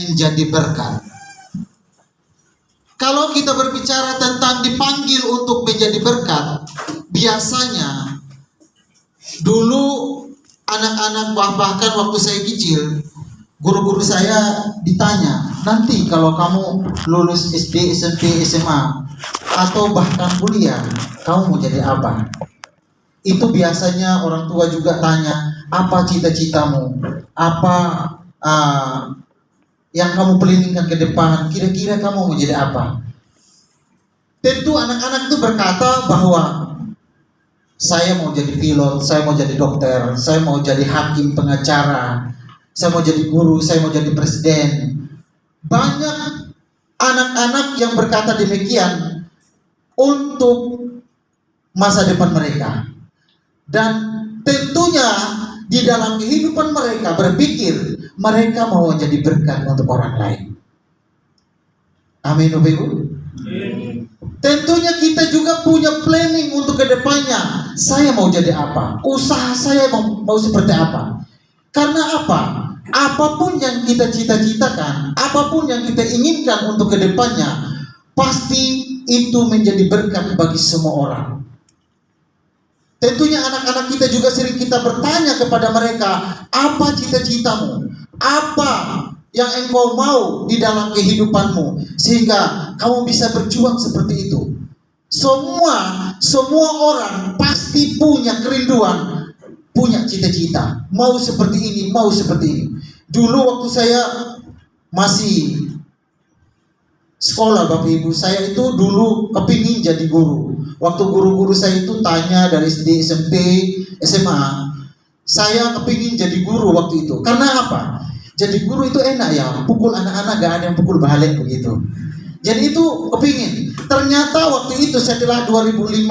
menjadi berkat. Kalau kita berbicara tentang dipanggil untuk menjadi berkat, biasanya dulu anak-anak, bahkan waktu saya kecil, guru-guru saya ditanya, nanti kalau kamu lulus SD, SMP, SMA, atau bahkan kuliah, kamu mau jadi apa? Itu biasanya orang tua juga tanya, apa cita-citamu? Apa yang kamu pelingkan ke depan? Kira-kira kamu mau jadi apa? Tentu anak-anak itu berkata bahwa saya mau jadi pilot, saya mau jadi dokter, saya mau jadi hakim, pengacara, saya mau jadi guru, saya mau jadi presiden. Banyak anak-anak yang berkata demikian untuk masa depan mereka. Dan tentunya di dalam kehidupan mereka berpikir mereka mau jadi berkat untuk orang lain. Amin, Bapak Ibu. Tentunya kita juga punya planning untuk kedepannya. Saya mau jadi apa? Usaha saya mau seperti apa? Karena apa? Apapun yang kita cita-citakan, apapun yang kita inginkan untuk kedepannya, pasti itu menjadi berkat bagi semua orang. Tentunya anak-anak kita juga sering kita bertanya kepada mereka, apa cita-citamu? Apa yang engkau mau di dalam kehidupanmu sehingga kamu bisa berjuang seperti itu? Semua orang pasti punya kerinduan, punya cita-cita, mau seperti ini, mau seperti ini. Dulu waktu saya masih sekolah, Bapak Ibu, saya itu dulu kepingin jadi guru. Waktu guru-guru saya itu tanya dari SD, SMP, SMA, saya kepingin jadi guru waktu itu. Karena apa? Jadi guru itu enak ya, pukul anak-anak gak ada yang pukul balik begitu. Jadi itu kepingin. Ternyata waktu itu setelah 2005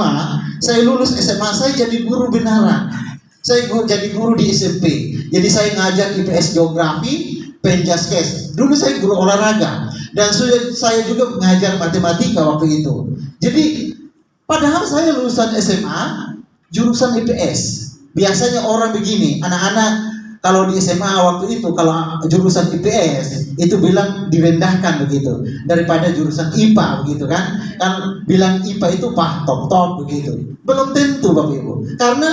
saya lulus SMA, saya jadi guru beneran. Saya jadi guru di SMP. Jadi saya ngajar IPS geografi, penjaskes. Dulu saya guru olahraga. Dan saya juga mengajar matematika waktu itu. Jadi padahal saya lulusan SMA jurusan IPS. Biasanya orang begini, anak-anak kalau di SMA waktu itu, kalau jurusan IPS itu bilang direndahkan begitu daripada jurusan IPA begitu kan. Kan bilang IPA itu top begitu. Belum tentu, Bapak Ibu. Karena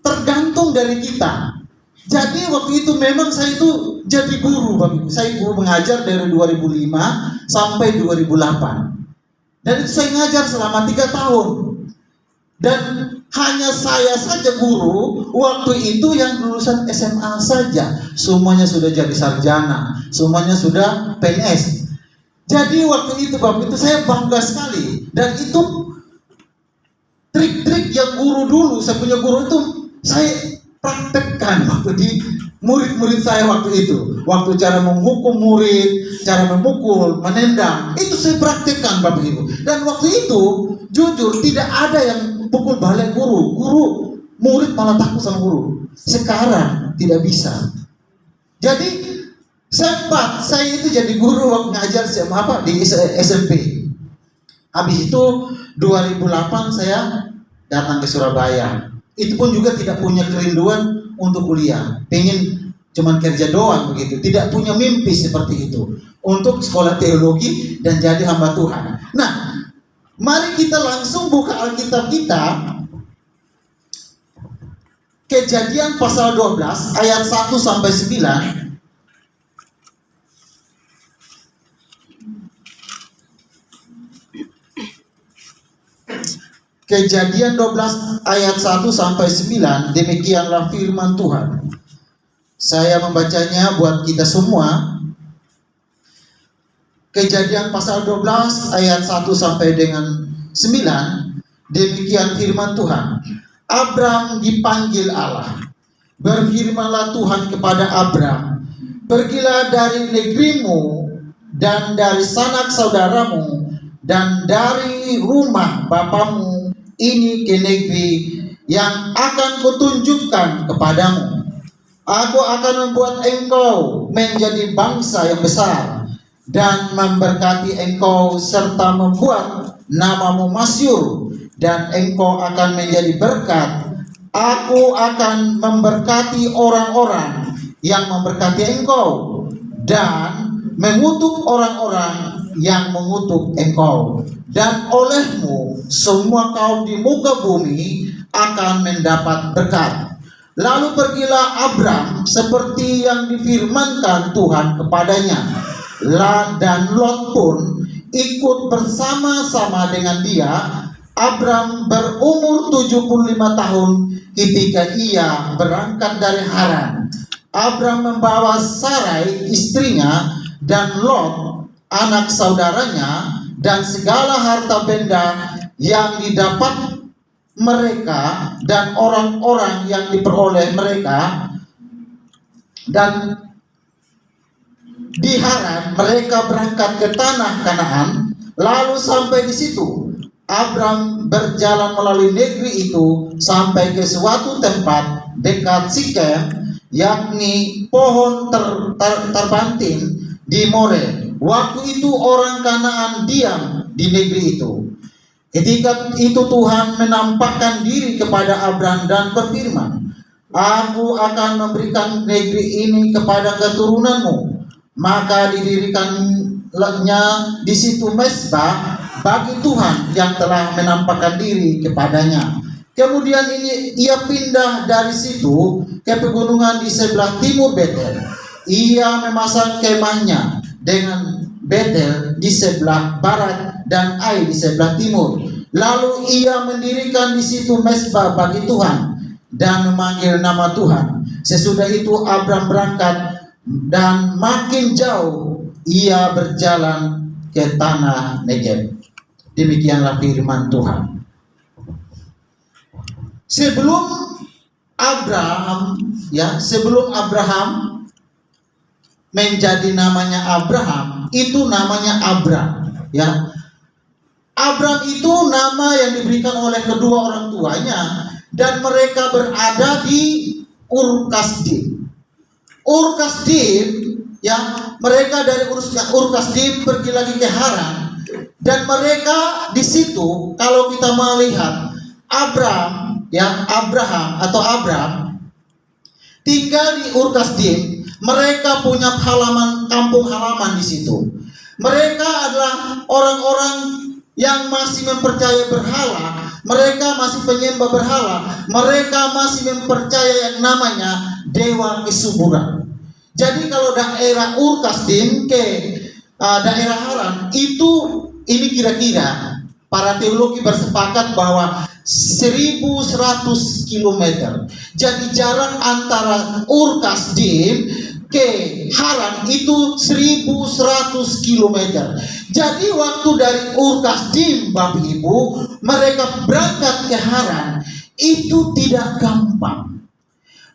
tergantung dari kita. Jadi waktu itu memang saya itu jadi guru, Bapak Ibu. Saya guru mengajar dari 2005 sampai 2008. Dan itu saya ngajar selama 3 tahun. Dan hanya saya saja guru waktu itu yang lulusan SMA saja. Semuanya sudah jadi sarjana, semuanya sudah PNS. Jadi waktu itu, Bapak, itu saya bangga sekali. Dan itu trik-trik yang guru dulu, saya punya guru itu saya praktekkan waktu di murid-murid saya waktu itu. Waktu cara menghukum murid, cara memukul, menendang, itu saya praktekkan, Bapak Ibu. Dan waktu itu jujur tidak ada yang pukul balik guru, murid malah takut sama guru. Sekarang tidak bisa. Jadi sempat saya itu jadi guru waktu ngajar di SMP. Habis itu 2008 saya datang ke Surabaya. Itu pun juga tidak punya kerinduan untuk kuliah, pengen cuman kerja doang begitu, tidak punya mimpi seperti itu untuk sekolah teologi dan jadi hamba Tuhan. Nah, mari kita langsung buka Alkitab kita, Kejadian pasal 12 ayat 1 sampai 9. Kejadian 12 ayat 1 sampai 9, demikianlah firman Tuhan. Saya membacanya buat kita semua. Kejadian pasal 12 ayat 1 sampai dengan 9, demikian firman Tuhan. Abram dipanggil Allah. Berfirmanlah Tuhan kepada Abram, pergilah dari negerimu dan dari sanak saudaramu dan dari rumah bapamu ini ke negeri yang akan kutunjukkan kepadamu. Aku akan membuat engkau menjadi bangsa yang besar dan memberkati engkau serta membuat namamu masyhur, dan engkau akan menjadi berkat. Aku akan memberkati orang-orang yang memberkati engkau, dan mengutuk orang-orang yang mengutuk engkau, dan olehmu semua kaum di muka bumi akan mendapat berkat. Lalu pergilah Abram seperti yang difirmankan Tuhan kepadanya, dan Lot pun ikut bersama-sama dengan dia. Abram berumur 75 tahun ketika ia berangkat dari Haran. Abram membawa Sarai istrinya dan Lot anak saudaranya dan segala harta benda yang didapat mereka dan orang-orang yang diperoleh mereka, dan di Haran mereka berangkat ke tanah Kanaan. Lalu sampai di situ Abram berjalan melalui negeri itu sampai ke suatu tempat dekat Sikem, yakni pohon terbantin di More. Waktu itu orang Kanaan diam di negeri itu. Ketika itu Tuhan menampakkan diri kepada Abram dan berfirman, Aku akan memberikan negeri ini kepada keturunanmu. Maka didirikannya di situ mezbah bagi Tuhan yang telah menampakkan diri kepadanya. Kemudian ia pindah dari situ ke pegunungan di sebelah timur Betel. Ia memasang kemahnya dengan Betel di sebelah barat dan Ai di sebelah timur. Lalu ia mendirikan di situ mezbah bagi Tuhan dan memanggil nama Tuhan. Sesudah itu Abram berangkat dan makin jauh ia berjalan ke tanah Negeb. Demikianlah firman Tuhan. Sebelum Abraham menjadi namanya Abraham, itu namanya Abram, ya. Abram itu nama yang diberikan oleh kedua orang tuanya, dan mereka berada di Ur Kasdim. Ur Kasdim, ya, mereka dari Ur Kasdim pergi lagi ke Haran. Dan mereka di situ, kalau kita melihat Abram tinggal di Ur Kasdim, mereka punya kampung halaman di situ. Mereka adalah orang-orang yang masih mempercayai berhala, mereka masih penyembah berhala, mereka masih mempercayai yang namanya dewa kesuburan. Jadi kalau daerah Ur Kasdim ke daerah Haran itu, ini kira-kira para teologi bersepakat bahwa 1100 km. Jadi jarak antara Ur Kasdim ke Haran itu 1100 km. Jadi waktu dari Ur Kasdim, Bapak Ibu, mereka berangkat ke Haran itu tidak gampang,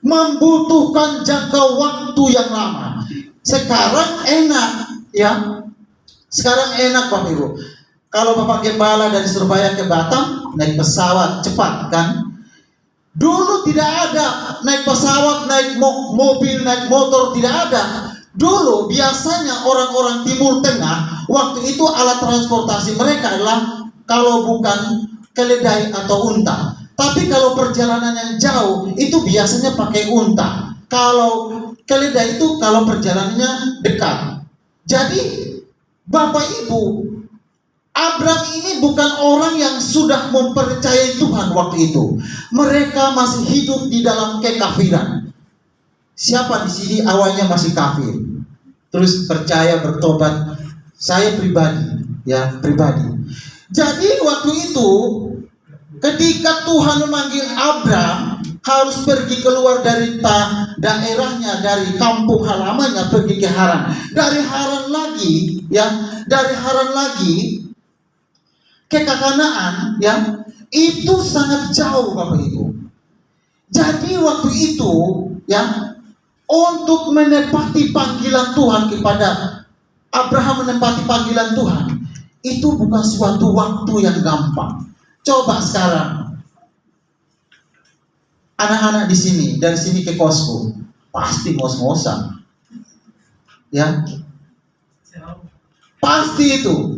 membutuhkan jangka waktu yang lama. Sekarang enak, ya. Sekarang enak, Bapak Ibu. Kalau Bapak Gembala dari Surabaya ke Batam naik pesawat cepat, kan? Dulu tidak ada naik pesawat, naik mobil, naik motor, tidak ada. Dulu biasanya orang-orang Timur Tengah waktu itu alat transportasi mereka adalah kalau bukan keledai atau unta. Tapi kalau perjalanan yang jauh itu biasanya pakai unta. Kalau keledai itu kalau perjalanannya dekat. Jadi Bapak Ibu, Abram ini bukan orang yang sudah mempercayai Tuhan waktu itu. Mereka masih hidup di dalam kekafiran. Siapa di sini awalnya masih kafir, terus percaya, bertobat? Saya pribadi. Jadi waktu itu ketika Tuhan memanggil Abram harus pergi keluar dari daerahnya, dari kampung halamannya, pergi ke Haran. Dari Haran lagi ke Kanaan, ya, itu sangat jauh, Bapak Ibu. Jadi waktu itu, ya, untuk menepati panggilan Tuhan kepada Abraham, menepati panggilan Tuhan, itu bukan suatu waktu yang gampang. Coba sekarang anak-anak di sini, dari sini ke Kosku, pasti ngos-ngosan, ya, pasti itu.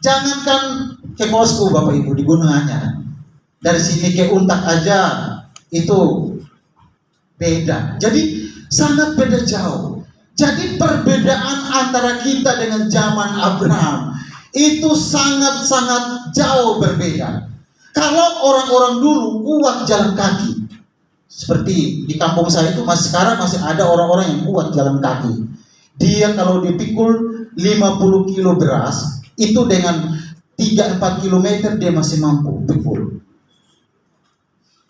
Jangankan ke Kosku, Bapak Ibu, di Gunung Anyar, dari sini ke Untak aja itu beda. Jadi sangat beda jauh. Jadi perbedaan antara kita dengan zaman Abraham itu sangat-sangat jauh berbeda. Kalau orang-orang dulu kuat jalan kaki, seperti di kampung saya itu sekarang masih ada orang-orang yang kuat jalan kaki. Dia kalau dipikul 50 kilo beras, itu dengan 3-4 kilometer dia masih mampu pikul.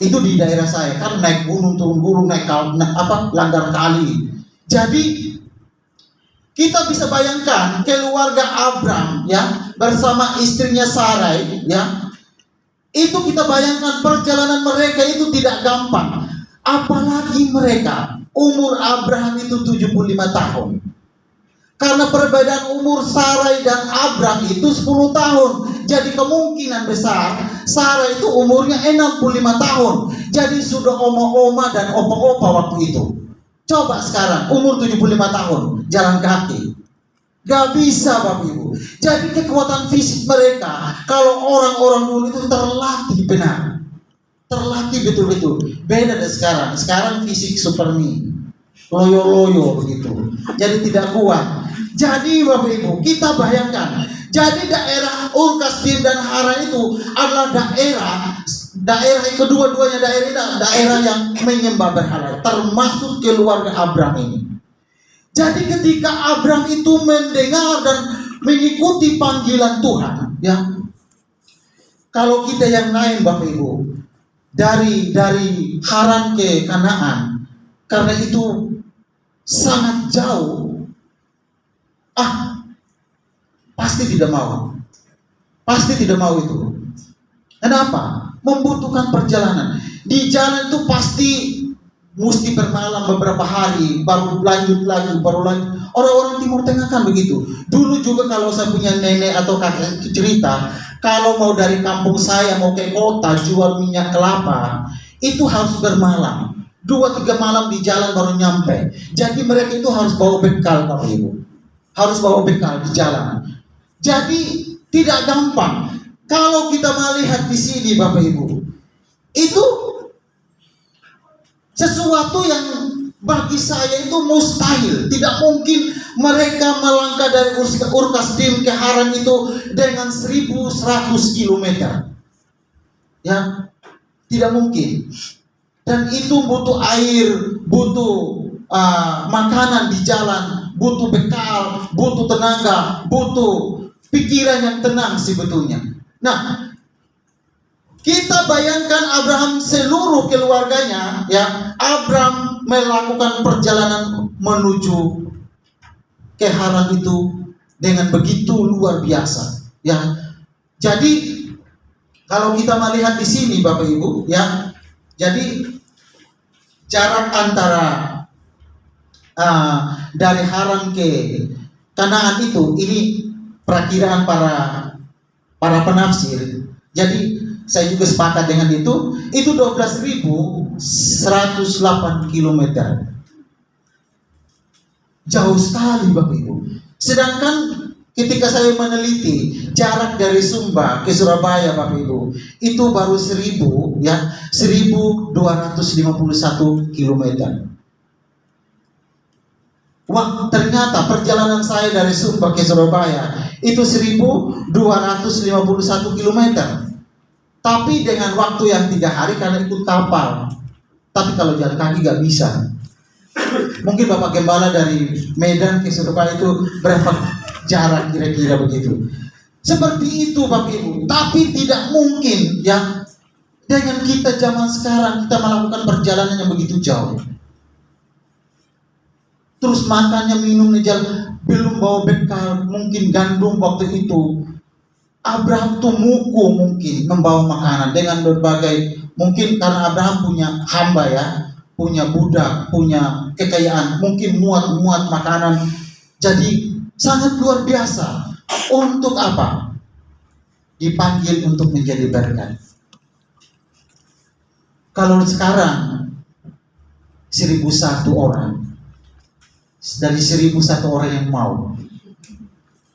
Itu di daerah saya, kan naik gunung, turun gunung, langgar kali. Jadi kita bisa bayangkan keluarga Abraham ya bersama istrinya Sarai ya. Itu kita bayangkan perjalanan mereka itu tidak gampang. Apalagi mereka umur Abraham itu 75 tahun. Karena perbedaan umur Sarai dan Abraham itu 10 tahun. Jadi kemungkinan besar Sarai itu umurnya 65 tahun. Jadi sudah oma-oma dan opa-opa waktu itu. Coba sekarang umur 75 tahun jalan kaki. Gak bisa Bapak Ibu. Jadi kekuatan fisik mereka kalau orang-orang dulu itu terlatih benar. Terlatih betul-betul. Beda dari sekarang. Sekarang fisik supermi. Loyo-loyo begitu. Jadi tidak kuat. Jadi Bapak Ibu, kita bayangkan. Jadi daerah Ur-Kasdim dan Haran itu adalah daerah kedua-duanya daerah yang menyembah berhala, termasuk keluarga Abraham ini. Jadi ketika Abraham itu mendengar dan mengikuti panggilan Tuhan, ya. Kalau kita yang lain Bapak Ibu, dari Haran ke Kanaan, karena itu sangat jauh, pasti tidak mau. Pasti tidak mau itu. Kenapa? Membutuhkan perjalanan. Di jalan itu pasti mesti bermalam beberapa hari, baru lanjut lagi, baru lanjut. Orang-orang Timur Tengah kan begitu. Dulu juga kalau saya punya nenek atau kakek itu cerita, kalau mau dari kampung saya mau ke kota jual minyak kelapa, itu harus bermalam. 2-3 malam di jalan baru nyampe. Jadi mereka itu harus bawa bekal Bapak Ibu. Harus bawa bekal di jalan. Jadi tidak gampang. Kalau kita melihat di sini Bapak Ibu, itu sesuatu yang bagi saya itu mustahil. Tidak mungkin mereka melangkah dari Ur-Kasdim ke Haran itu dengan 1100 km. Ya, tidak mungkin. Dan itu butuh air, butuh makanan di jalan, butuh bekal, butuh tenaga, butuh pikiran yang tenang sebetulnya. Nah, kita bayangkan Abraham seluruh keluarganya, ya, Abraham melakukan perjalanan menuju ke Haran itu dengan begitu luar biasa, ya. Jadi kalau kita melihat di sini Bapak Ibu, ya, jadi jarak antara dari Haran ke Kanaan itu, ini perakiraan para penafsir. Jadi saya juga sepakat dengan itu 12.108 km. Jauh sekali Bapak Ibu. Sedangkan ketika saya meneliti jarak dari Sumba ke Surabaya Bapak Ibu, itu baru 1.251 km. Wah, ternyata perjalanan saya dari Sumba ke Surabaya itu 1.251 km. Tapi dengan waktu yang 3 hari karena ikut kapal. Tapi kalau jalan kaki gak bisa. Mungkin Bapak Gembala dari Medan ke Surabaya itu berapa jarak kira-kira begitu. Seperti itu Bapak Ibu. Tapi tidak mungkin ya dengan kita zaman sekarang kita melakukan perjalanan yang begitu jauh. Terus makannya, minumnya jalan, belum bawa bekal, mungkin gandum waktu itu. Abraham tuh muku mungkin membawa makanan dengan berbagai, mungkin karena Abraham punya hamba ya, punya budak, punya kekayaan, mungkin muat makanan. Jadi sangat luar biasa. Untuk apa? Dipanggil untuk menjadi berkat. Kalau sekarang 1.001 orang, dari 1.001 orang yang mau,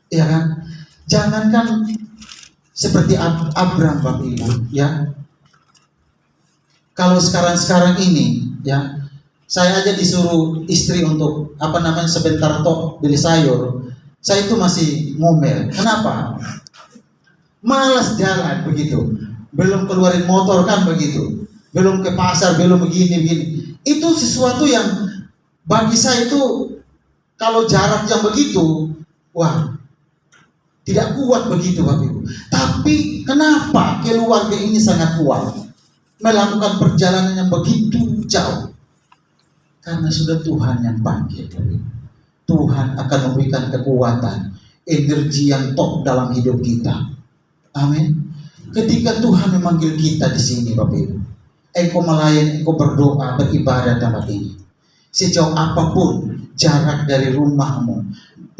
ya kan? Jangankan seperti Abraham Bapak Ibu, ya. Kalau sekarang ini, ya, Saya aja disuruh istri untuk sebentar tok beli sayur, saya itu masih ngomel. Kenapa? Malas jalan begitu. Belum keluarin motor kan begitu. Belum ke pasar, belum begini. Itu sesuatu yang bagi saya itu kalau jarak yang begitu, wah, tidak kuat begitu Bapak Ibu. Tapi kenapa keluarga ini sangat kuat melakukan perjalanan yang begitu jauh? Karena sudah Tuhan yang panggil. Tuhan akan memberikan kekuatan, energi yang top dalam hidup kita. Amin. Ketika Tuhan memanggil kita di sini, Bapak Ibu, engkau melayani, engkau berdoa, beribadah tempat ini. Sejauh apapun jarak dari rumahmu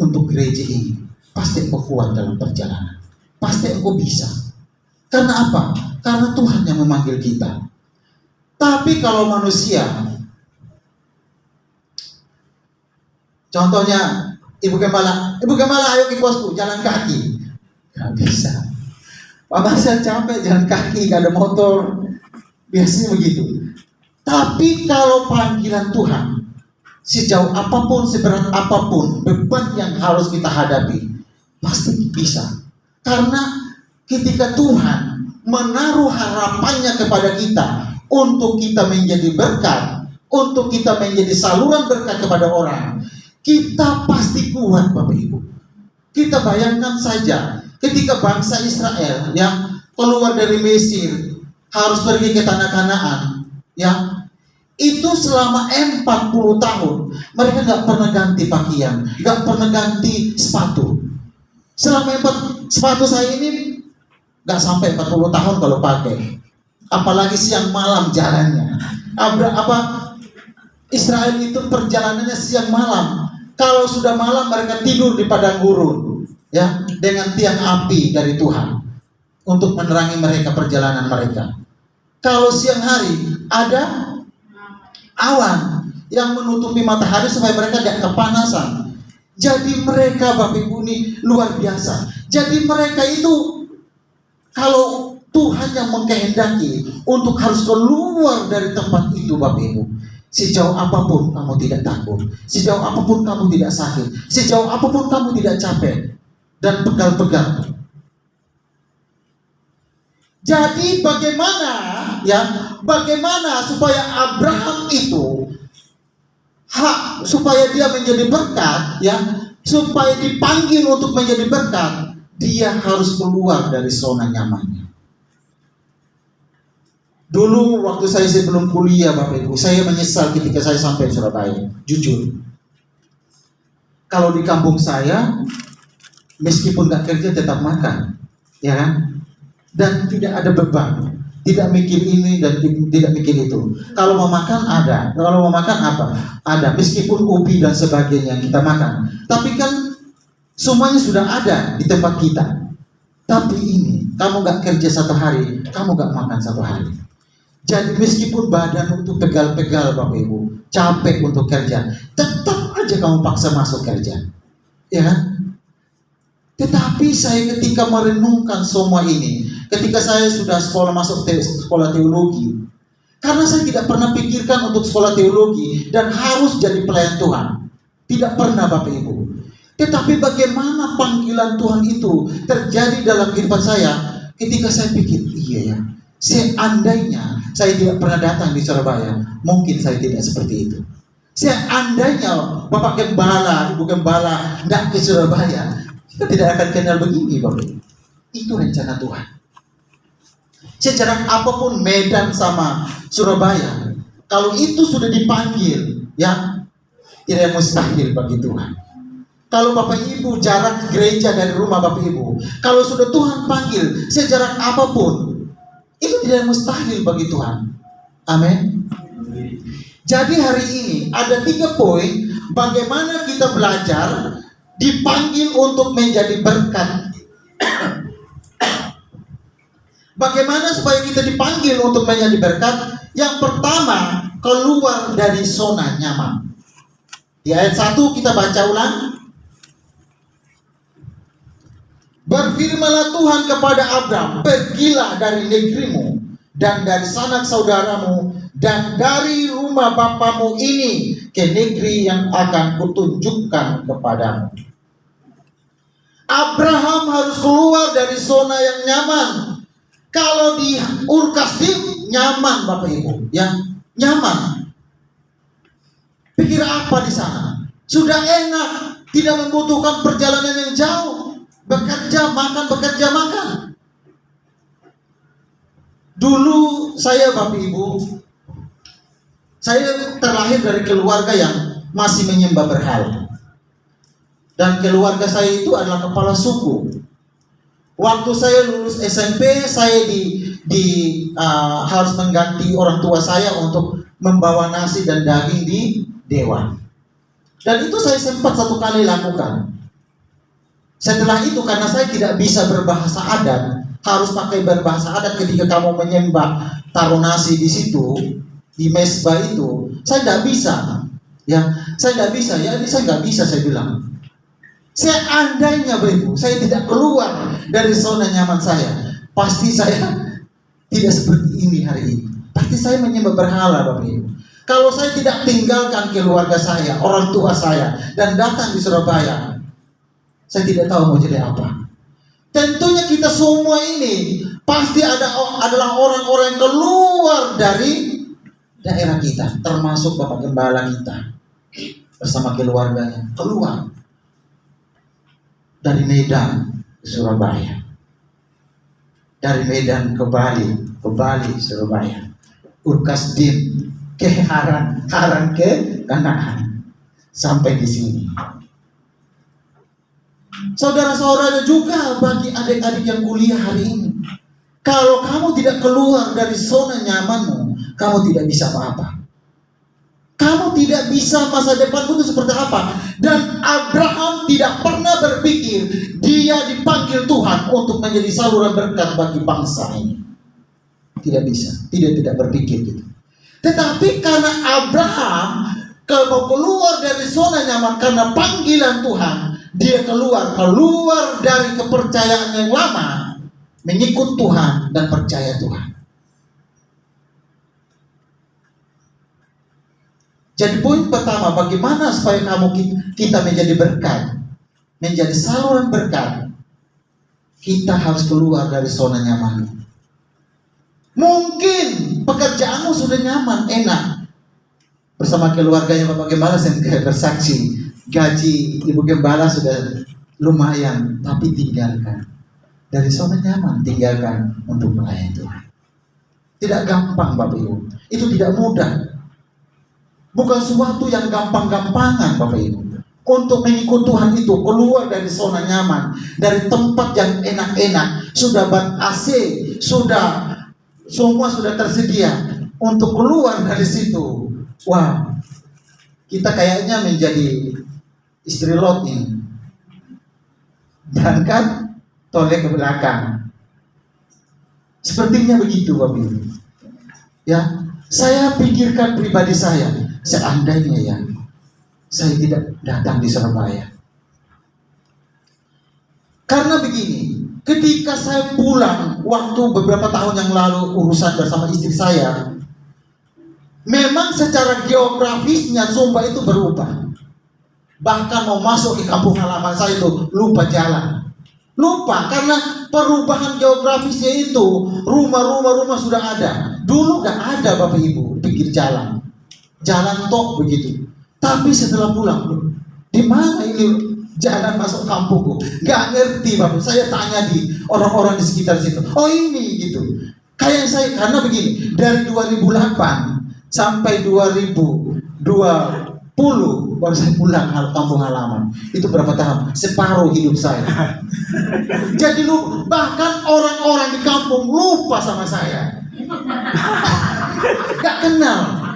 untuk gereja ini, pasti engkau kuat dalam perjalanan. Pasti engkau bisa. Karena apa? Karena Tuhan yang memanggil kita. Tapi kalau manusia, contohnya Ibu Gembala ayo ke kosku, jalan kaki. Gak bisa. Pak Basel capek jalan kaki, gak ada motor. Biasanya begitu. Tapi kalau panggilan Tuhan, sejauh apapun, seberat apapun beban yang harus kita hadapi, pasti bisa. Karena ketika Tuhan menaruh harapannya kepada kita untuk kita menjadi berkat, untuk kita menjadi saluran berkat kepada orang, kita pasti kuat Bapak Ibu. Kita bayangkan saja ketika bangsa Israel yang keluar dari Mesir harus pergi ke tanah Kanaan, ya, itu selama 40 tahun mereka nggak pernah ganti pakaian, nggak pernah ganti sepatu. Selama sepatu saya ini nggak sampai 40 tahun kalau pakai, apalagi siang malam jalannya. Israel itu perjalanannya siang malam. Kalau sudah malam mereka tidur di padang gurun, ya, dengan tiang api dari Tuhan untuk menerangi mereka perjalanan mereka. Kalau siang hari ada awan yang menutupi matahari supaya mereka tidak kepanasan. Jadi mereka Bapak Ibu ini luar biasa. Jadi mereka itu kalau Tuhan yang mengkehendaki untuk harus keluar dari tempat itu Bapak Ibu, sejauh apapun kamu tidak takut, sejauh apapun kamu tidak sakit, sejauh apapun kamu tidak capek dan pegal-pegal. Jadi bagaimana supaya Abraham itu supaya dia menjadi berkat, ya, supaya dipanggil untuk menjadi berkat, dia harus keluar dari zona nyamannya. Dulu waktu saya sebelum kuliah Bapak Ibu, saya menyesal ketika saya sampai Surabaya. Jujur, kalau di kampung saya, meskipun gak kerja tetap makan, ya kan? Dan tidak ada beban, tidak mikir ini dan tidak mikir itu. Kalau mau makan ada, kalau mau makan apa? Ada, meskipun ubi dan sebagainya kita makan. Tapi kan semuanya sudah ada di tempat kita. Tapi ini, kamu gak kerja satu hari, kamu gak makan satu hari. Jadi meskipun badan untuk pegal-pegal Bapak Ibu, capek untuk kerja, tetap aja kamu paksa masuk kerja, ya kan? Tetapi saya ketika merenungkan semua ini, ketika saya sudah masuk sekolah teologi, karena saya tidak pernah pikirkan untuk sekolah teologi dan harus jadi pelayan Tuhan, tidak pernah Bapak Ibu. Tetapi bagaimana panggilan Tuhan itu terjadi dalam kehidupan saya, ketika saya pikir, iya ya, seandainya saya tidak pernah datang di Surabaya, mungkin saya tidak seperti itu. Seandainya Bapak Gembala, Ibu Gembala tidak ke Surabaya, kita tidak akan kenal begini Bapak. Itu rencana Tuhan. Sejarah apapun Medan sama Surabaya, kalau itu sudah dipanggil, ya, tidak mustahil bagi Tuhan. Kalau Bapak Ibu jarak gereja dari rumah Bapak Ibu, kalau sudah Tuhan panggil sejarah apapun, itu tidak mustahil bagi Tuhan. Amin. Jadi hari ini ada 3 poin bagaimana kita belajar dipanggil untuk menjadi berkat. Bagaimana supaya kita dipanggil untuk menjadi berkat? Yang pertama, keluar dari zona nyaman. Di ayat 1 kita baca ulang. Berfirmanlah Tuhan kepada Abraham, pergilah dari negerimu dan dari sanak saudaramu dan dari rumah rumah bapamu ini ke negeri yang akan kutunjukkan kepadamu. Abraham harus keluar dari zona yang nyaman. Kalau di Ur Kasdim nyaman Bapak Ibu, ya nyaman. Pikir apa di sana? Sudah enak, tidak membutuhkan perjalanan yang jauh. Bekerja makan. Dulu saya Bapak Ibu, saya terlahir dari keluarga yang masih menyembah berhala. Dan keluarga saya itu adalah kepala suku. Waktu saya lulus SMP, saya harus mengganti orang tua saya untuk membawa nasi dan daging di dewan. Dan itu saya sempat satu kali lakukan. Setelah itu karena saya tidak bisa berbahasa adat, harus pakai berbahasa adat ketika kamu menyembah taruh nasi di situ, di mesbah itu, saya tidak bisa. Ya, saya tidak bisa. Ya, ini saya nggak bisa, saya bilang. Seandainya Bapak Ibu, saya tidak keluar dari zona nyaman saya, pasti saya tidak seperti ini hari ini. Pasti saya menyembah berhala Bapak Ibu. Kalau saya tidak tinggalkan keluarga saya, orang tua saya, dan datang di Surabaya, saya tidak tahu mau jadi apa. Tentunya kita semua ini pasti adalah orang-orang yang keluar dari daerah kita, termasuk Bapak Gembala kita bersama keluarganya keluar dari Medan ke Surabaya, dari Medan ke Bali Surabaya, Ur Kasdim ke Haran ke Kanaan, sampai di sini. Saudara-saudara juga bagi adik-adik yang kuliah hari ini, kalau kamu tidak keluar dari zona nyamanmu, kamu tidak bisa apa-apa. Kamu tidak bisa masa depanmu itu seperti apa. Dan Abraham tidak pernah berpikir dia dipanggil Tuhan untuk menjadi saluran berkat bagi bangsa ini. Tidak bisa, tidak berpikir gitu. Tetapi karena Abraham kalau keluar dari zona nyaman karena panggilan Tuhan, dia keluar dari kepercayaan yang lama, mengikut Tuhan dan percaya Tuhan. Jadi poin pertama, bagaimana supaya kita menjadi berkat, menjadi saluran berkat, kita harus keluar dari zona nyaman. Mungkin pekerjaanmu sudah nyaman, enak. Bersama keluarganya Bapak Gembala saya bersaksi, gaji Ibu Gembala sudah lumayan, tapi tinggalkan. Dari zona nyaman, tinggalkan untuk melayani Tuhan. Tidak gampang Bapak Ibu, itu tidak mudah. Bukan sesuatu yang gampang-gampangan Bapak Ibu. Untuk mengikut Tuhan itu keluar dari zona nyaman, dari tempat yang enak-enak, sudah AC, semua sudah tersedia. Untuk keluar dari situ, wah, kita kayaknya menjadi istri Lot ini. Berangkat toleh ke belakang. Sepertinya begitu Bapak Ibu. Ya, saya pikirkan pribadi saya. Seandainya ya, saya tidak datang di Surabaya. Karena begini, ketika saya pulang waktu beberapa tahun yang lalu urusan bersama istri saya, memang secara geografisnya Sumba itu berubah. Bahkan mau masuk ke kampung halaman saya itu lupa jalan. Lupa karena perubahan geografisnya itu, rumah sudah ada. Dulu gak ada Bapak Ibu pinggir jalan tok begitu. Tapi setelah pulang, di mana ini jalan masuk kampungku? Gak ngerti Bapak. Saya tanya di orang-orang di sekitar situ. Oh ini gitu. Kayak saya, karena begini, dari 2008 sampai 2020 baru saya pulang kampung halaman. Itu berapa tahun? Separuh hidup saya. Jadi bahkan orang-orang di kampung lupa sama saya. Gak kenal.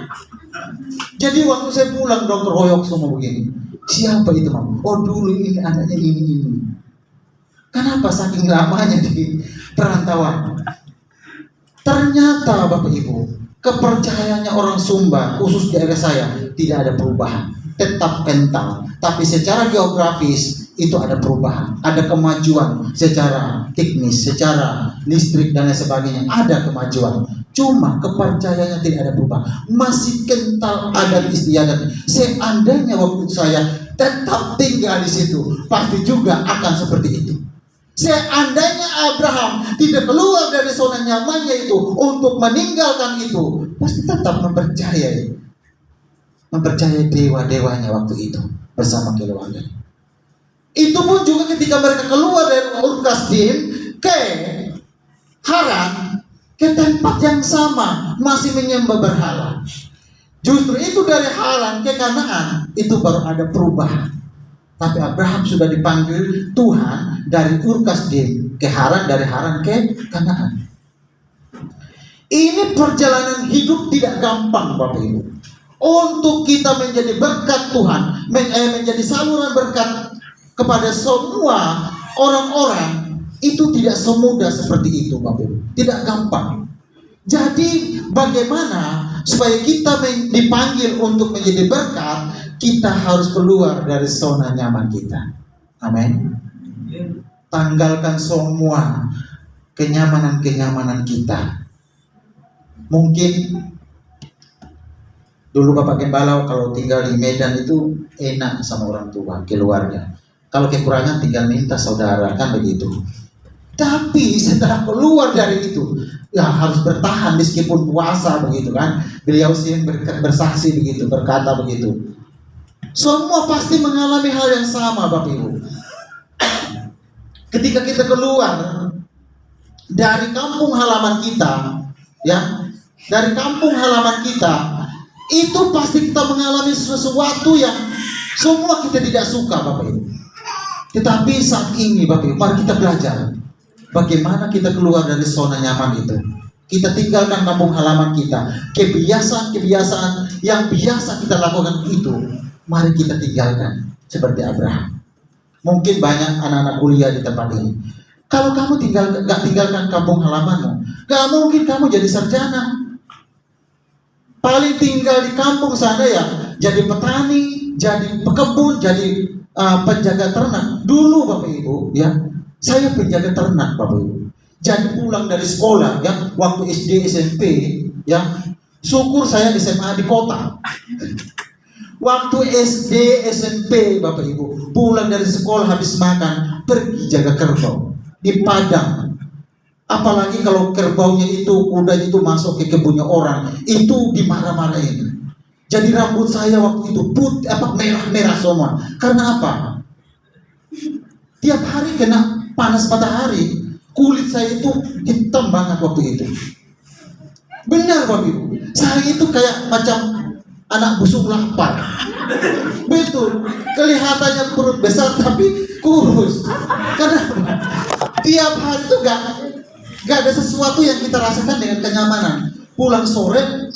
Jadi waktu saya pulang dokter royok semua begini. Siapa itu Mam? Oh dulu ini anaknya ini. Kenapa saking lamanya di perantauan? Ternyata Bapak Ibu, kepercayaannya orang Sumba, khusus di daerah saya, tidak ada perubahan. Tetap kental. Tapi secara geografis itu ada perubahan. Ada kemajuan secara teknis, secara listrik dan lain sebagainya. Ada kemajuan. Cuma kepercayaannya tidak ada perubahan, masih kental adat istiadat. Seandainya waktu itu saya tetap tinggal di situ, pasti juga akan seperti itu. Seandainya Abraham tidak keluar dari zona nyamannya itu untuk meninggalkan itu, pasti tetap mempercayai dewa-dewanya waktu itu bersama keluarga. Itu pun juga ketika mereka keluar dari Ur Kasdim ke Haran, ke tempat yang sama, masih menyembah berhala. Justru itu dari Haran ke Kanaan itu baru ada perubahan. Tapi Abraham sudah dipanggil Tuhan dari Ur Kasdim ke Haran, dari Haran ke Kanaan. Ini perjalanan hidup tidak gampang, Bapak Ibu. Untuk kita menjadi berkat Tuhan, menjadi saluran berkat kepada semua orang-orang, itu tidak semudah seperti itu, Bapak Ibu. Tidak gampang. Jadi bagaimana supaya kita dipanggil untuk menjadi berkat, kita harus keluar dari zona nyaman kita. Amin. Tanggalkan semua kenyamanan-kenyamanan kita. Mungkin dulu Bapak Gembala kalau tinggal di Medan itu enak sama orang tua, keluarga. Kalau kekurangan tinggal minta saudara, kan begitu. Tapi setelah keluar dari itu, ya harus bertahan meskipun puasa begitu kan. Beliau sih bersaksi begitu, berkata begitu. Semua pasti mengalami hal yang sama, Bapak Ibu. Ketika kita keluar dari kampung halaman kita, ya, dari kampung halaman kita, itu pasti kita mengalami sesuatu yang semua kita tidak suka, Bapak Ibu. Tetapi saat ini, Bapak Ibu, mari kita belajar bagaimana kita keluar dari zona nyaman itu. Kita tinggalkan kampung halaman kita, kebiasaan-kebiasaan yang biasa kita lakukan itu, mari kita tinggalkan seperti Abraham. Mungkin banyak anak-anak kuliah di tempat ini. Kalau kamu gak tinggalkan kampung halamanmu, gak mungkin kamu jadi sarjana. Paling tinggal di kampung sana ya, jadi petani, jadi pekebun, jadi penjaga ternak. Dulu Bapak Ibu, ya, saya penjaga ternak, Bapak Ibu. Jadi pulang dari sekolah, ya, waktu SD, SMP, ya, syukur saya SMA di kota. Waktu SD, SMP, Bapak Ibu, pulang dari sekolah habis makan, pergi jaga kerbau di padang. Apalagi kalau kerbaunya itu, kudanya itu masuk ke kebunnya orang, itu dimarah-marahin. Jadi rambut saya waktu itu merah-merah semua. Karena apa? Tiap hari kena panas matahari, kulit saya itu hitam banget waktu itu. Benar, Bapak Ibu, saya itu kayak macam anak busuk lapar. Betul, kelihatannya perut besar tapi kurus. Karena tiap hari itu gak ada sesuatu yang kita rasakan dengan kenyamanan. Pulang sore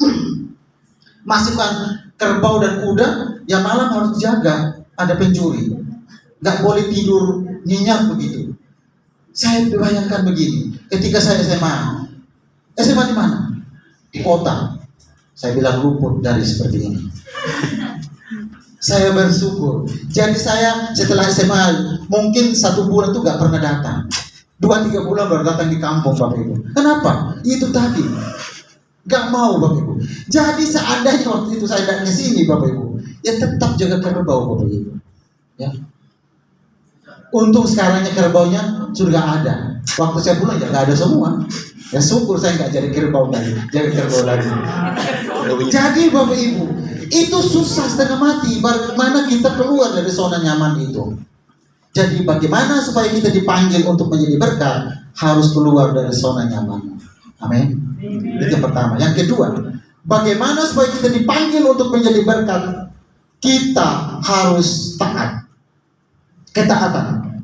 masukkan kerbau dan kuda, ya malam harus dijaga, ada pencuri. Gak boleh tidur nyenyak begitu. Saya bayangkan begini, ketika saya SMA di mana? Di kota. Saya bilang luput dari seperti ini. Saya bersyukur. Jadi saya setelah SMA mungkin 1 bulan tuh gak pernah datang. 2-3 bulan baru datang di kampung, Bapak Ibu. Kenapa? Itu tadi, gak mau, Bapak Ibu. Jadi seandainya waktu itu saya datang ke sini, Bapak Ibu, ya tetap jaga kerbau, Bapak Ibu. Ya. Untung sekarangnya kerbaunya sudah gak ada. Waktu saya pulang ya gak ada semua. Ya syukur saya gak jadi kerbau lagi, jaga kerbau lagi. Jadi Bapak Ibu, itu susah setengah mati. Bagaimana kita keluar dari zona nyaman itu? Jadi bagaimana supaya kita dipanggil untuk menjadi berkat? Harus keluar dari zona nyaman. Amin. Itu yang pertama. Yang kedua, bagaimana supaya kita dipanggil untuk menjadi berkat? Kita harus taat. Ketaatan.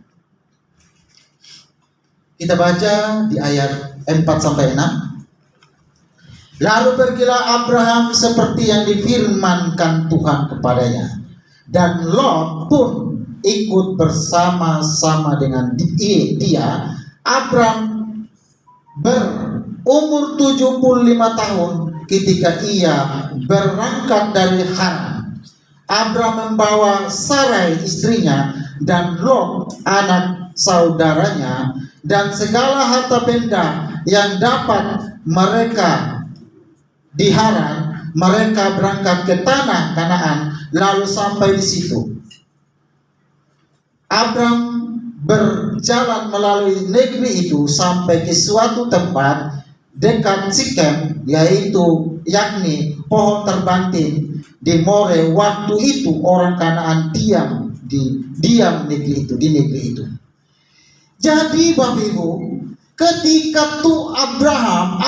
Kita baca di ayat 4-6. Lalu pergilah Abraham seperti yang difirmankan Tuhan kepadanya, dan Lot pun ikut bersama-sama dengan dia. Abraham berumur 75 tahun ketika ia berangkat dari Haran. Abraham membawa Sarai istrinya dan Lot anak saudaranya dan segala harta benda yang dapat mereka di Haran, mereka berangkat ke tanah Kanaan, lalu sampai di situ. Abram berjalan melalui negeri itu sampai ke suatu tempat dekat Sikem, yakni pohon terbanting di More. Waktu itu orang Kanaan diam negeri itu. Jadi Bapak Ibu, ketika tuh Abram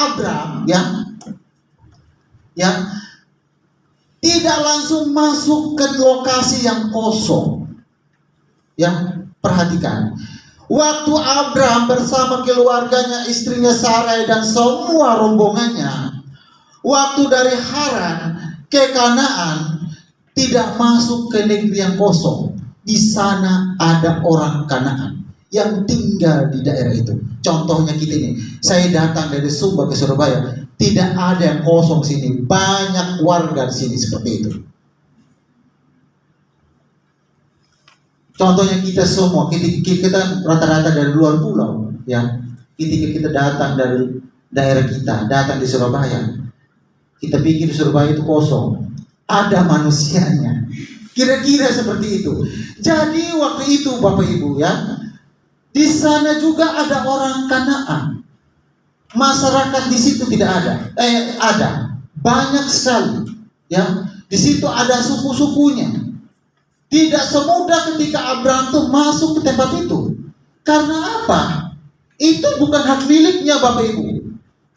tidak langsung masuk ke lokasi yang kosong. Perhatikan, waktu Abram bersama keluarganya, istrinya Sarai dan semua rombongannya, waktu dari Haran ke Kanaan, tidak masuk ke negeri yang kosong. Di sana ada orang Kanaan yang tinggal di daerah itu. Contohnya kita ini, saya datang dari Sumba ke Surabaya, tidak ada yang kosong sini, banyak warga di sini seperti itu. Contohnya kita semua, kita rata-rata dari luar pulau, ya. Ketika kita datang dari daerah kita, datang di Surabaya, kita pikir Surabaya itu kosong, ada manusianya. Kira-kira seperti itu. Jadi waktu itu Bapak Ibu ya, di sana juga ada orang Kanaan. Masyarakat di situ tidak ada, ada banyak sekali, ya. Di situ ada suku-sukunya. Tidak semudah ketika Abraham tuh masuk ke tempat itu. Karena apa? Itu bukan hak miliknya Bapak Ibu.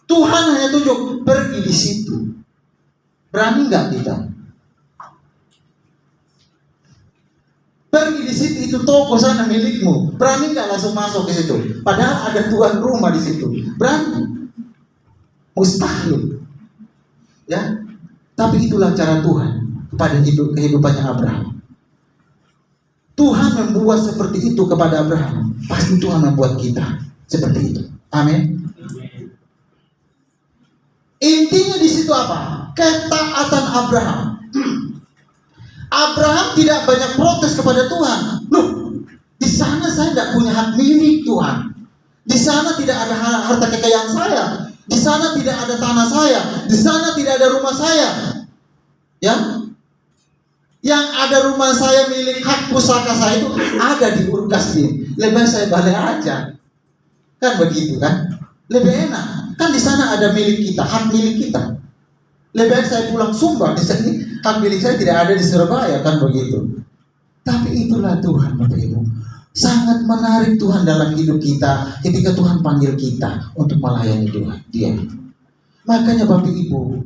Tuhan hanya tunjuk pergi di situ. Berani nggak kita? Pergi di situ, itu toko sana milikmu. Berani nggak langsung masuk ke situ? Padahal ada tuan rumah di situ. Berani? Mustahil. Ya. Tapi itulah cara Tuhan kepada kehidupannya Abraham. Tuhan membuat seperti itu kepada Abraham, pasti Tuhan membuat kita seperti itu. Amin. Intinya di situ apa? Ketaatan Abraham. Abraham tidak banyak protes kepada Tuhan. Loh, di sana saya tidak punya hak milik Tuhan. Di sana tidak ada harta kekayaan saya. Di sana tidak ada tanah saya. Di sana tidak ada rumah saya. Ya. Yang ada rumah saya milik hak pusaka saya itu ada di Urkastin. Lebih saya balik aja. Kan begitu kan? Lebih enak. Kan di sana ada milik kita, hak milik kita. Lebih baik saya pulang Sumba, di sini hak milik saya tidak ada di Surabaya, kan begitu. Tapi itulah Tuhan Bapak Ibu. Sangat menarik Tuhan dalam hidup kita ketika Tuhan panggil kita untuk melayani Dia. Makanya Bapak Ibu,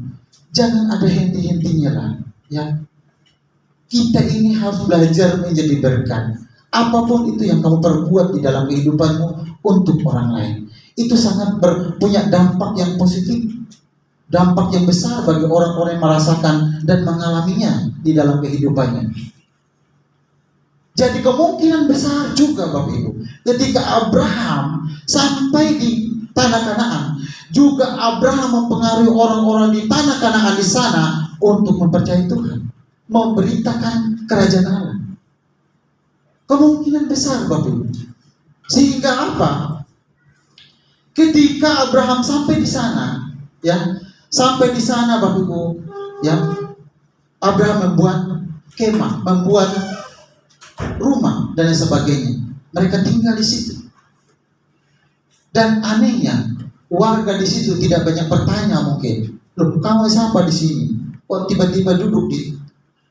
jangan ada henti-hentinya lah, ya. Kita ini harus belajar menjadi berkat. Apapun itu yang kamu perbuat di dalam kehidupanmu untuk orang lain, itu sangat punya dampak yang positif, dampak yang besar bagi orang-orang yang merasakan dan mengalaminya di dalam kehidupannya. Jadi kemungkinan besar juga Bapak Ibu, ketika Abraham sampai di tanah Kanaan, juga Abraham mempengaruhi orang-orang di tanah Kanaan di sana untuk mempercayai Tuhan, memberitakan kerajaan Allah. Kemungkinan besar Bapak Ibu. Sehingga apa? Ketika Abraham sampai di sana, ya, sampai di sana Bapak Ibu, ya, Abraham membuat kemah, membuat rumah dan lain sebagainya. Mereka tinggal di situ. Dan anehnya, warga di situ tidak banyak bertanya mungkin. Loh, kamu siapa di sini? Kok tiba-tiba duduk di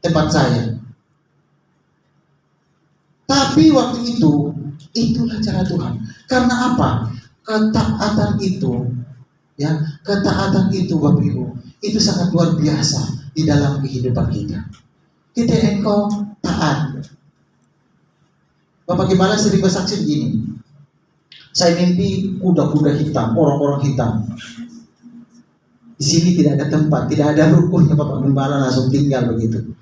tempat saya? Tapi waktu itu, itulah cara Tuhan. Karena apa? Ketaatan itu, ya, ketaatan itu Bapak Ibu, itu sangat luar biasa di dalam kehidupan kita. Ketika engkau taat. Bapak Gembala sering bersaksi begini, saya mimpi kuda-kuda hitam, orang-orang hitam. Di sini tidak ada tempat, tidak ada rukunnya Bapak Gembala, langsung tinggal begitu.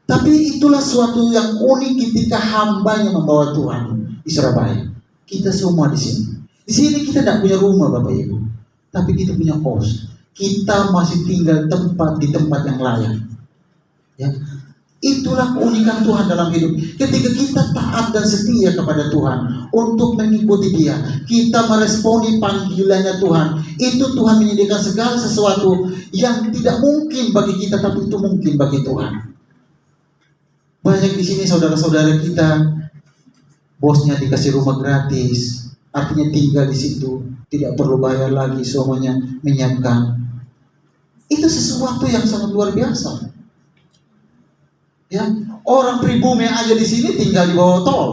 Tapi itulah suatu yang unik ketika hambanya membawa Tuhan di Surabaya. Kita semua di sini. Di sini kita tidak punya rumah Bapak Ibu, tapi kita punya kos. Kita masih tinggal di tempat yang layak. Ya. Itulah keunikan Tuhan dalam hidup. Ketika kita taat dan setia kepada Tuhan untuk mengikuti Dia, kita meresponi panggilannya Tuhan. Itu Tuhan menyediakan segala sesuatu yang tidak mungkin bagi kita, tapi itu mungkin bagi Tuhan. Banyak di sini saudara-saudara kita, bosnya dikasih rumah gratis, artinya tinggal di situ, tidak perlu bayar lagi, semuanya menyiapkan. Itu sesuatu yang sangat luar biasa. Ya, orang pribumi aja di sini tinggal di bawah tol.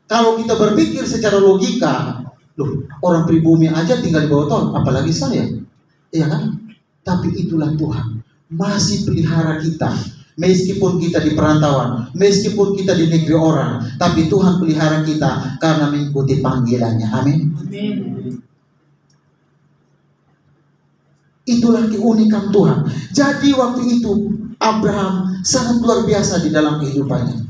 Kalau kita berpikir secara logika, loh, orang pribumi aja tinggal di bawah tol, apalagi saya, iya kan? Tapi itulah Tuhan masih pelihara kita, meskipun kita di perantauan, meskipun kita di negeri orang, tapi Tuhan pelihara kita karena mengikuti panggilannya. Amin. Itulah keunikan Tuhan. Jadi waktu itu Abraham sangat luar biasa di dalam kehidupannya.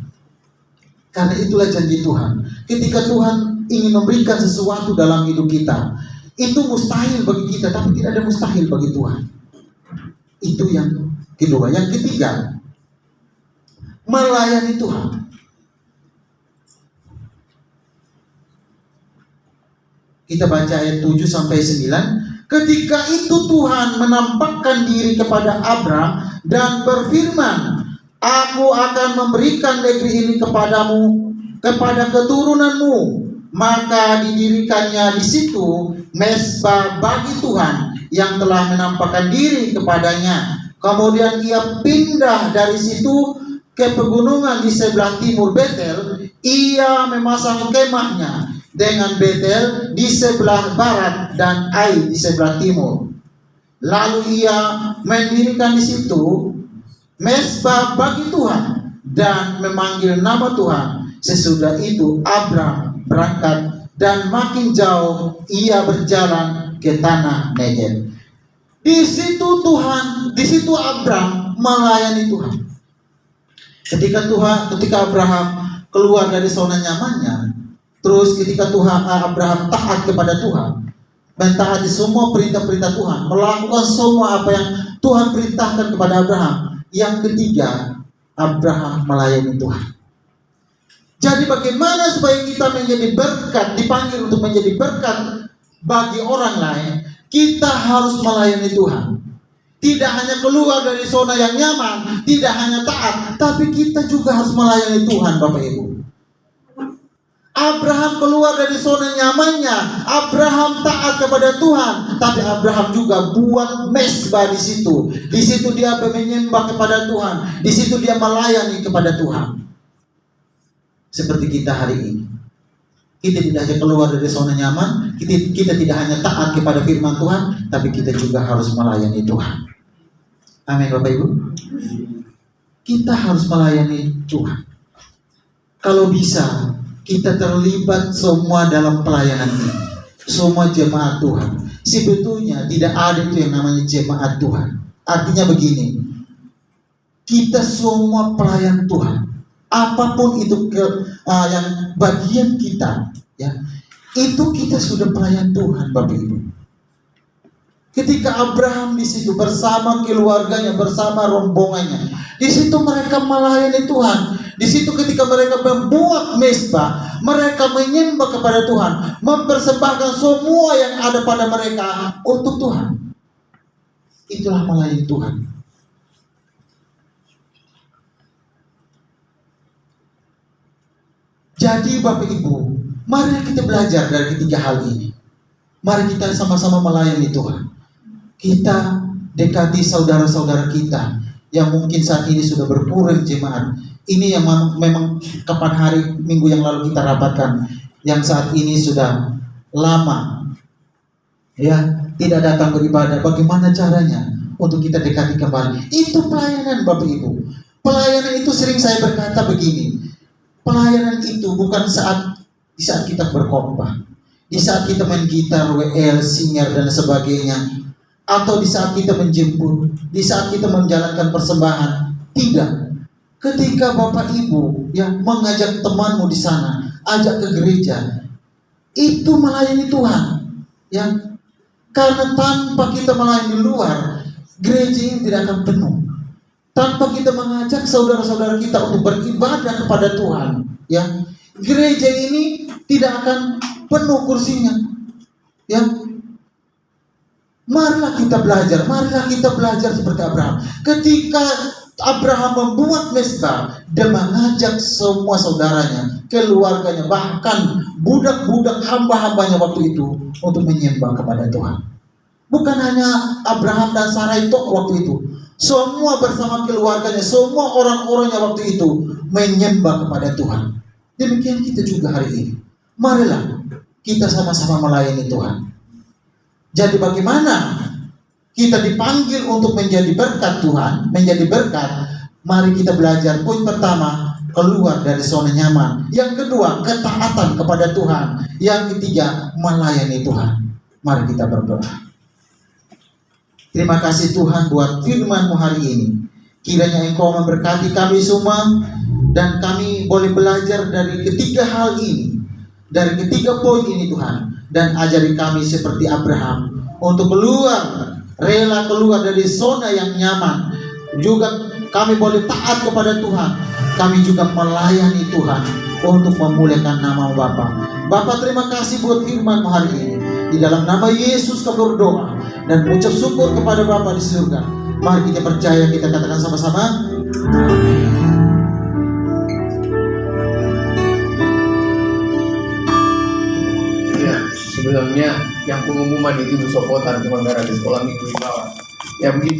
Karena itulah janji Tuhan. Ketika Tuhan ingin memberikan sesuatu dalam hidup kita, itu mustahil bagi kita, tapi tidak ada mustahil bagi Tuhan. Itu yang kedua. Yang ketiga, melayani Tuhan. Kita baca ayat 7 sampai 9. Ketika itu Tuhan menampakkan diri kepada Abraham dan berfirman, Aku akan memberikan negeri ini kepadamu, kepada keturunanmu. Maka didirikannya di situ mezbah bagi Tuhan yang telah menampakkan diri kepadanya. Kemudian ia pindah dari situ ke pegunungan di sebelah timur Betel. Ia memasang kemahnya dengan Betel di sebelah barat dan Ai di sebelah timur. Lalu ia mendirikan di situ mezbah bagi Tuhan dan memanggil nama Tuhan. Sesudah itu Abraham berangkat dan makin jauh ia berjalan ke tanah Negev. Di situ Abraham melayani Tuhan. Ketika Abraham keluar dari zona nyamannya, terus ketika Abraham taat kepada Tuhan, mentaati semua perintah-perintah Tuhan, melakukan semua apa yang Tuhan perintahkan kepada Abraham. Yang ketiga, Abraham melayani Tuhan. Jadi bagaimana supaya kita menjadi berkat, dipanggil untuk menjadi berkat bagi orang lain, kita harus melayani Tuhan. Tidak hanya keluar dari zona yang nyaman, tidak hanya taat, tapi kita juga harus melayani Tuhan, Bapak Ibu. Abraham keluar dari zona nyamannya, Abraham taat kepada Tuhan, tapi Abraham juga buat mezbah di situ. Di situ dia menyembah kepada Tuhan, di situ dia melayani kepada Tuhan. Seperti kita hari ini, kita tidak hanya keluar dari zona nyaman, kita tidak hanya taat kepada firman Tuhan, tapi kita juga harus melayani Tuhan. Amin, Bapak Ibu. Kita harus melayani Tuhan. Kalau bisa, kita terlibat semua dalam pelayanan ini. Semua jemaat Tuhan. Sebetulnya tidak ada itu yang namanya jemaat Tuhan. Artinya begini, kita semua pelayan Tuhan. Apapun itu yang bagian kita, ya, itu kita sudah pelayan Tuhan, Bapak Ibu. Ketika Abraham di situ bersama keluarganya, bersama rombongannya, di situ mereka melayani Tuhan. Di situ ketika mereka membuat mezbah, mereka menyembah kepada Tuhan, mempersembahkan semua yang ada pada mereka untuk Tuhan. Itulah melayani Tuhan. Jadi Bapak Ibu, mari kita belajar dari ketiga hal ini. Mari kita sama-sama melayani Tuhan. Kita dekati saudara-saudara kita yang mungkin saat ini sudah berkurang jemaat. Ini yang memang kapan hari minggu yang lalu kita rapatkan, yang saat ini sudah lama ya tidak datang beribadah. Bagaimana caranya untuk kita dekati kembali? Itu pelayanan, Bapak Ibu. Pelayanan itu sering saya berkata begini, pelayanan itu bukan di saat kita berkhotbah, di saat kita main gitar, WL, singer dan sebagainya, atau di saat kita menjemput, di saat kita menjalankan persembahan. Tidak. Ketika Bapak Ibu yang mengajak temanmu di sana, ajak ke gereja, itu melayani Tuhan. Ya, karena tanpa kita melayani di luar, gereja ini tidak akan penuh. tanpa kita mengajak saudara-saudara kita untuk beribadah kepada Tuhan, ya, gereja ini tidak akan penuh kursinya. Ya, marilah kita belajar seperti Abraham. Ketika Abraham membuat mezbah dan mengajak semua saudaranya, keluarganya, bahkan budak-budak hamba-hambanya waktu itu untuk menyembah kepada Tuhan. Bukan hanya Abraham dan Sarai itu waktu itu, semua bersama keluarganya, semua orang-orangnya waktu itu menyembah kepada Tuhan. Demikian kita juga hari ini. Marilah kita sama-sama melayani Tuhan. Jadi bagaimana kita dipanggil untuk menjadi berkat Tuhan, menjadi berkat? Mari kita belajar. Poin pertama, keluar dari zona nyaman. Yang kedua, ketaatan kepada Tuhan. Yang ketiga, melayani Tuhan. Mari kita berdoa. Terima kasih Tuhan buat firman-Mu hari ini. Kiranya Engkau memberkati kami semua, dan kami boleh belajar dari ketiga hal ini, dari ketiga poin ini Tuhan. Dan ajari kami seperti Abraham untuk rela keluar dari zona yang nyaman. Juga kami boleh taat kepada Tuhan. Kami juga melayani Tuhan untuk memuliakan nama Bapa. Bapa, terima kasih buat firman-Mu hari ini. Di dalam nama Yesus kami berdoa dan mengucap syukur kepada Bapa di surga. Mari kita percaya, kita katakan sama-sama. Amin. Sebenarnya yang pengumuman itu Sokotan cuma gara di sekolah minggu di bawah. Ya begitu.